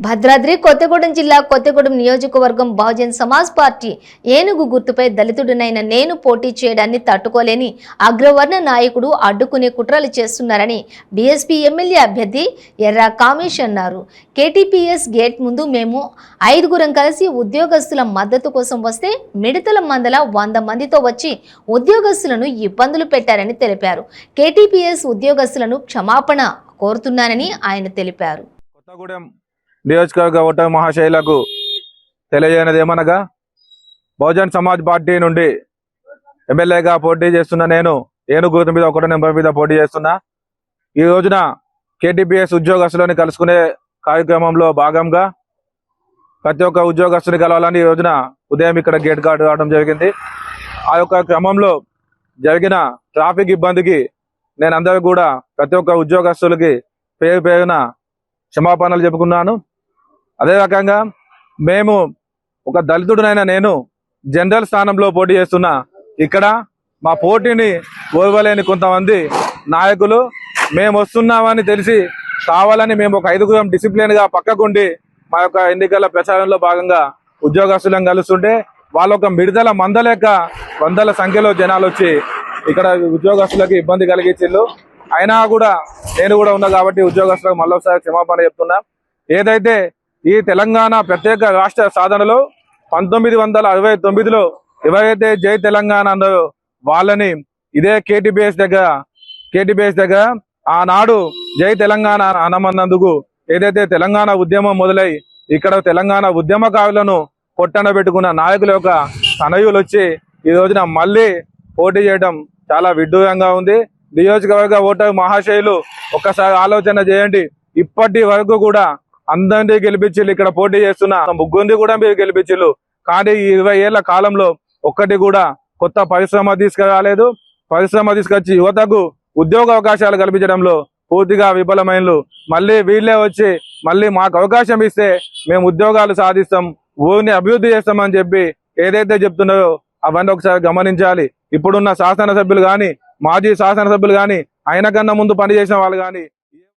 భద్రాద్రి కొత్తగూడెం జిల్లా కొత్తగూడెం నియోజకవర్గం బహుజన్ సమాజ్ పార్టీ ఏనుగు గుర్తుపై దళితుడినైన నేను పోటీ చేయడాన్ని తట్టుకోలేని అగ్రవర్ణ నాయకుడు అడ్డుకునే కుట్రలు చేస్తున్నారని బీఎస్పీ ఎమ్మెల్యే అభ్యర్థి ఎర్రా కామేష్ అన్నారు. కేటీపీఎస్ గేట్ ముందు మేము 5గురం కలిసి ఉద్యోగస్తుల మద్దతు కోసం వస్తే మిడతల మందల 100 మందితో వచ్చి ఉద్యోగస్తులను ఇబ్బందులు పెట్టారని తెలిపారు. కేటీపీఎస్ ఉద్యోగస్తులను క్షమాపణ కోరుతున్నానని ఆయన తెలిపారు. నియోజకవర్గ ఓటర్ మహాశైలకు తెలియజేయనది ఏమనగా, బహుజన్ సమాజ్ పార్టీ నుండి ఎమ్మెల్యేగా పోటీ చేస్తున్న నేను ఏనుగు గుర్తు మీద 1 నెంబర్ మీద పోటీ చేస్తున్నా. ఈ రోజున కేటీపీఎస్ ఉద్యోగస్తులని కలుసుకునే కార్యక్రమంలో భాగంగా ప్రతి ఒక్క ఉద్యోగస్తుని కలవాలని ఈ రోజున ఉదయం ఇక్కడ గేట్ కార్డు రావడం జరిగింది. ఆ యొక్క క్రమంలో జరిగిన ట్రాఫిక్ ఇబ్బందికి నేను అందరూ కూడా ప్రతి ఒక్క ఉద్యోగస్తులకి పేరు పేరున క్షమాపణలు చెప్పుకున్నాను. అదే రకంగా మేము ఒక దళితుడినైనా నేను జనరల్ స్థానంలో పోటీ చేస్తున్నా. ఇక్కడ మా పోటీని ఓర్వలేని కొంతమంది నాయకులు మేము వస్తున్నామని తెలిసి కావాలని మేము ఒక 5గురం డిసిప్లిన్ గా పక్కకుండి మా యొక్క ఎన్నికల ప్రచారంలో భాగంగా ఉద్యోగస్తులను కలుస్తుంటే వాళ్ళ ఒక మిడతల మందలేక వందల సంఖ్యలో జనాలు వచ్చి ఇక్కడ ఉద్యోగస్తులకు ఇబ్బంది కలిగించిళ్ళు. అయినా కూడా నేను కూడా ఉన్నా కాబట్టి ఉద్యోగస్తులకు మళ్ళొకసారి క్షమాపణ చెప్తున్నా. ఏదైతే ఈ తెలంగాణ ప్రత్యేక రాష్ట్ర సాధనలో 1969లో ఎవరైతే జై తెలంగాణ అన్నారో వాళ్ళని ఇదే కేటీపీఎస్ దగ్గర ఆనాడు జై తెలంగాణ అనమన్నందుకు ఏదైతే తెలంగాణ ఉద్యమం మొదలై ఇక్కడ తెలంగాణ ఉద్యమకారులను కొట్టన పెట్టుకున్న నాయకుల యొక్క తనయులు వచ్చి ఈ రోజున మళ్ళీ పోటీ చేయడం చాలా విడ్డూరంగా ఉంది. నియోజకవర్గ ఓటర్ మహాశయులు ఒక్కసారి ఆలోచన చేయండి. ఇప్పటి వరకు కూడా అందరినీ గెలిపించిళ్ళు, ఇక్కడ పోటీ చేస్తున్న ముగ్గురిని కూడా మీరు గెలిపించిళ్ళు. కానీ ఈ 20 ఏళ్ల కాలంలో ఒక్కటి కూడా కొత్త పరిశ్రమ తీసుకురాలేదు. పరిశ్రమ తీసుకొచ్చి యువతకు ఉద్యోగ అవకాశాలు కల్పించడంలో పూర్తిగా విఫలమైనలు. మళ్ళీ వీళ్ళే వచ్చి మళ్ళీ మాకు అవకాశం ఇస్తే మేము ఉద్యోగాలు సాధిస్తాం, ఊరిని అభివృద్ధి చేస్తామని చెప్పి ఏదైతే చెప్తున్నారో అవన్నీ ఒకసారి గమనించాలి. ఇప్పుడున్న శాసనసభ్యులు కానీ, మాజీ శాసనసభ్యులు కానీ, ఆయన కన్నా ముందు పనిచేసిన వాళ్ళు కానీ